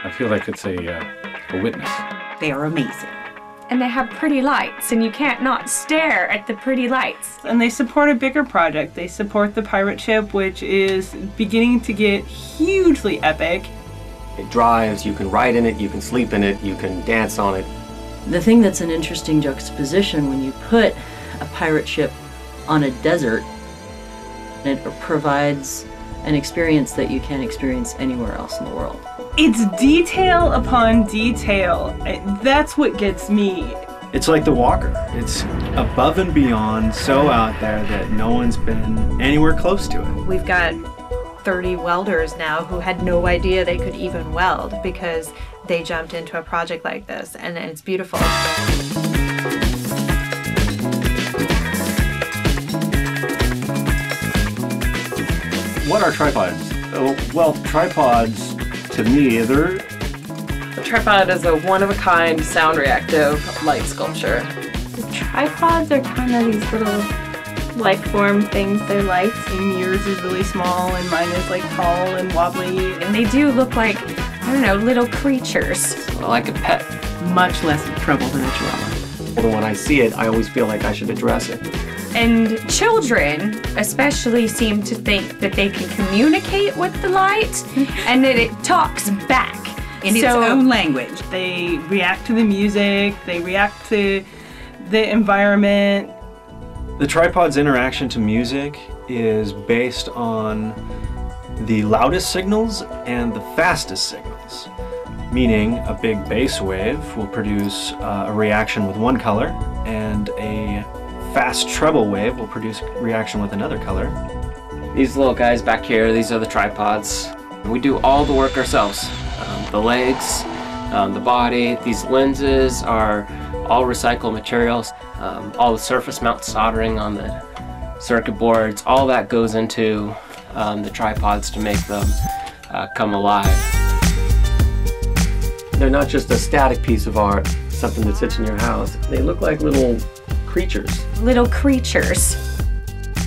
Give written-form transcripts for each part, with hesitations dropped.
I feel like it's a witness. They are amazing. And they have pretty lights, and you can't not stare at the pretty lights. And they support a bigger project. They support the pirate ship, which is beginning to get hugely epic. It drives, you can ride in it, you can sleep in it, you can dance on it. The thing that's an interesting juxtaposition when you put a pirate ship on a desert, it provides an experience that you can't experience anywhere else in the world. It's detail upon detail. That's what gets me. It's like the Walker. It's above and beyond, so out there that no one's been anywhere close to it. We've got 30 welders now who had no idea they could even weld because they jumped into a project like this, and it's beautiful. What are tripods? Well, tripods, to me, A tripod is a one-of-a-kind, sound-reactive light sculpture. The tripods are kind of these little life form things. They're lights. And yours is really small, and mine is like tall and wobbly. And they do look like, I don't know, little creatures. Like a pet. Much less trouble than a chihuahua. Although when I see it, I always feel like I should address it. And children especially seem to think that they can communicate with the light and that it talks back. In its own language. They react to the music, they react to the environment. the tripod's interaction to music is based on the loudest signals and the fastest signals. Meaning a big bass wave will produce a reaction with one color, and a fast treble wave will produce a reaction with another color. These little guys back here, these are the tripods. We do all the work ourselves. The legs, the body, these lenses are all recycled materials. All the surface mount soldering on the circuit boards, all that goes into the tripods to make them come alive. They're not just a static piece of art, something that sits in your house. They look like little creatures. Little creatures.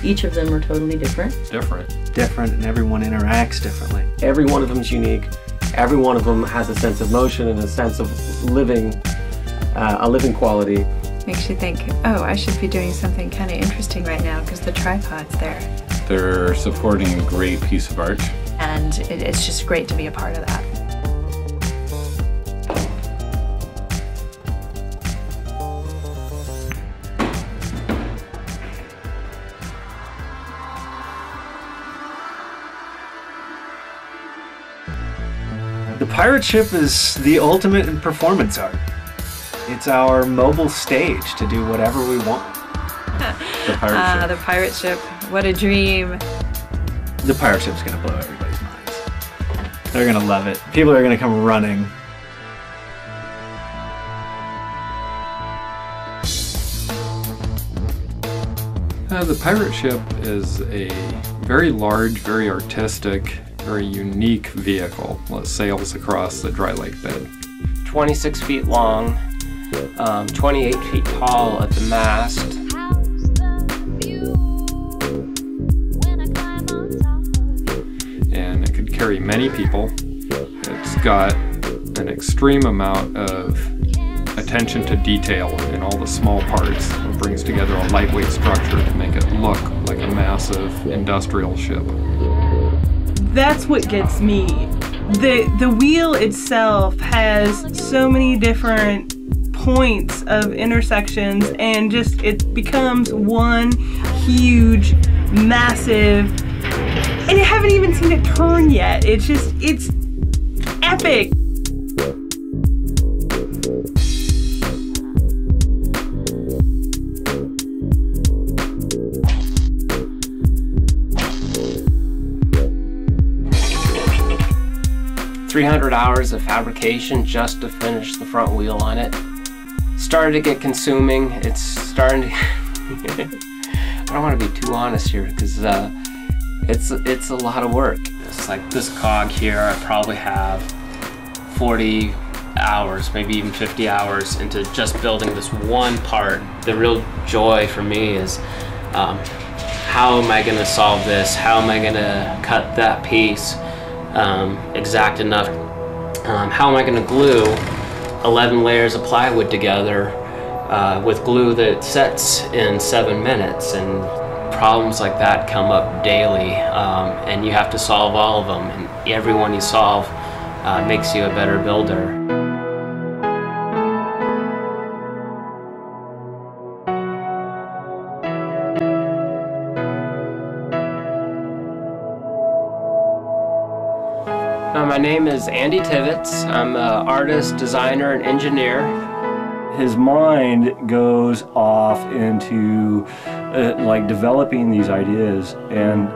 Each of them are totally different. Different, and everyone interacts differently. Every one of them is unique. Every one of them has a sense of motion and a sense of living, a living quality. Makes you think, oh, I should be doing something kind of interesting right now because the tripod's there. They're supporting a great piece of art. And it's just great to be a part of that. The pirate ship is the ultimate in performance art. It's our mobile stage to do whatever we want. The pirate ship. The pirate ship. What a dream. The pirate ship's gonna blow everybody's minds. They're gonna love it. People are gonna come running. The pirate ship is a very large, very artistic, very unique vehicle that sails across the dry lake bed. 26 feet long, 28 feet tall at the mast. And it could carry many people. It's got an extreme amount of attention to detail in all the small parts. It brings together a lightweight structure to make it look like a massive industrial ship. That's what gets me. The wheel itself has so many different points of intersections, and just it becomes one huge, massive, and you haven't even seen it turn yet. It's epic. $300 hours of fabrication just to finish the front wheel on it. Started to get consuming. It's starting to I don't want to be too honest here because it's a lot of work. It's like this cog here, I probably have 40 hours, maybe even 50 hours into just building this one part. The real joy for me is how am I going to solve this? How am I going to cut that piece exact enough? How am I going to glue 11 layers of plywood together with glue that sets in 7 minutes? And problems like that come up daily, and you have to solve all of them, and every one you solve makes you a better builder. My name is Andy Tivitz. I'm an artist, designer, and engineer. His mind goes off into like developing these ideas and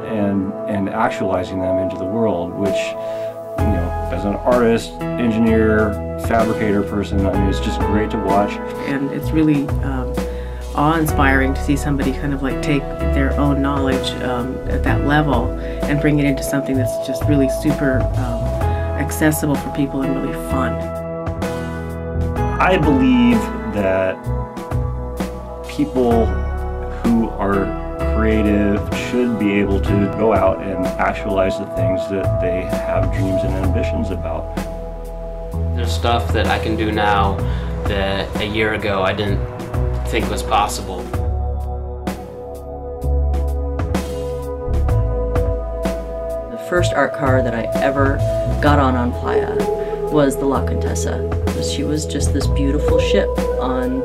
actualizing them into the world, which, you know, as an artist, engineer, fabricator person, I mean, it's just great to watch. And it's really awe-inspiring to see somebody kind of like take their own knowledge at that level and bring it into something that's just really super accessible for people and really fun. I believe that people who are creative should be able to go out and actualize the things that they have dreams and ambitions about. There's stuff that I can do now that a year ago I didn't think was possible. The first art car that I ever got on Playa was the La Contessa. She was just this beautiful ship on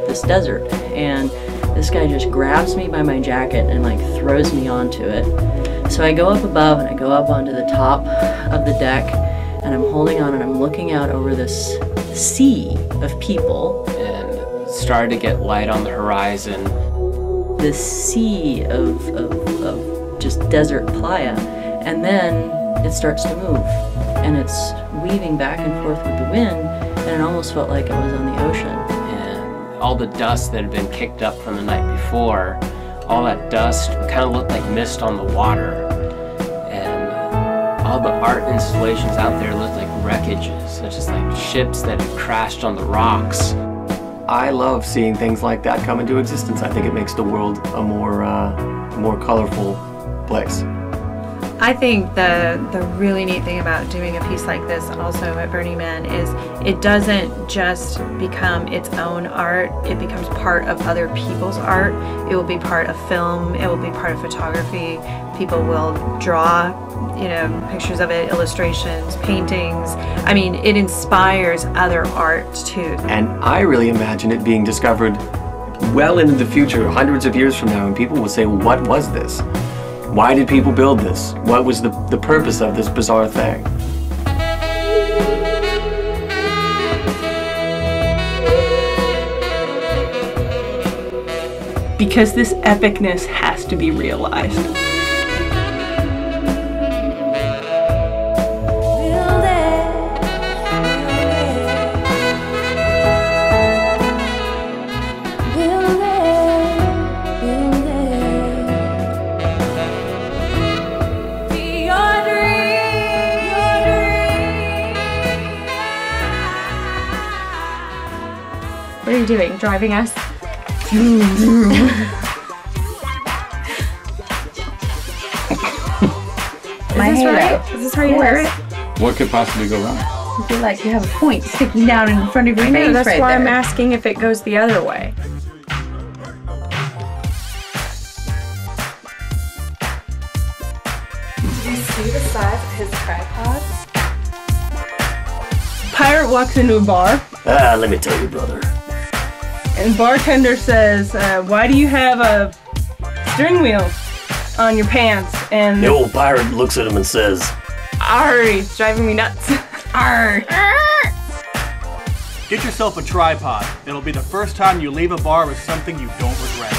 this desert, and this guy just grabs me by my jacket and like throws me onto it. So I go up above and I go up onto the top of the deck, and I'm holding on and I'm looking out over this sea of people. And started to get light on the horizon. This sea of just desert playa, and then it starts to move, and it's weaving back and forth with the wind, and it almost felt like I was on the ocean. And all the dust that had been kicked up from the night before, all that dust kind of looked like mist on the water. And all the art installations out there looked like wreckages, such as like ships that had crashed on the rocks. I love seeing things like that come into existence. I think it makes the world a more colorful place. I think the really neat thing about doing a piece like this also at Burning Man is it doesn't just become its own art, it becomes part of other people's art. It will be part of film, it will be part of photography. People will draw, you know, pictures of it, illustrations, paintings. I mean, it inspires other art too. And I really imagine it being discovered well into the future, hundreds of years from now, and people will say, what was this? Why did people build this? What was the purpose of this bizarre thing? Because this epicness has to be realized. What are you doing? Driving us? Is this right? Is this how you wear it? What could possibly go wrong? I feel like you have a point sticking down in front of your I know, face that's right why there. I'm asking if it goes the other way. Did you see the size of his tripod? Pirate walks into a bar, Let me tell you, brother. and bartender says, why do you have a steering wheel on your pants? And The old pirate looks at him and says, Arr, it's driving me nuts. Arr. Get yourself a tripod. It'll be the first time you leave a bar with something you don't regret.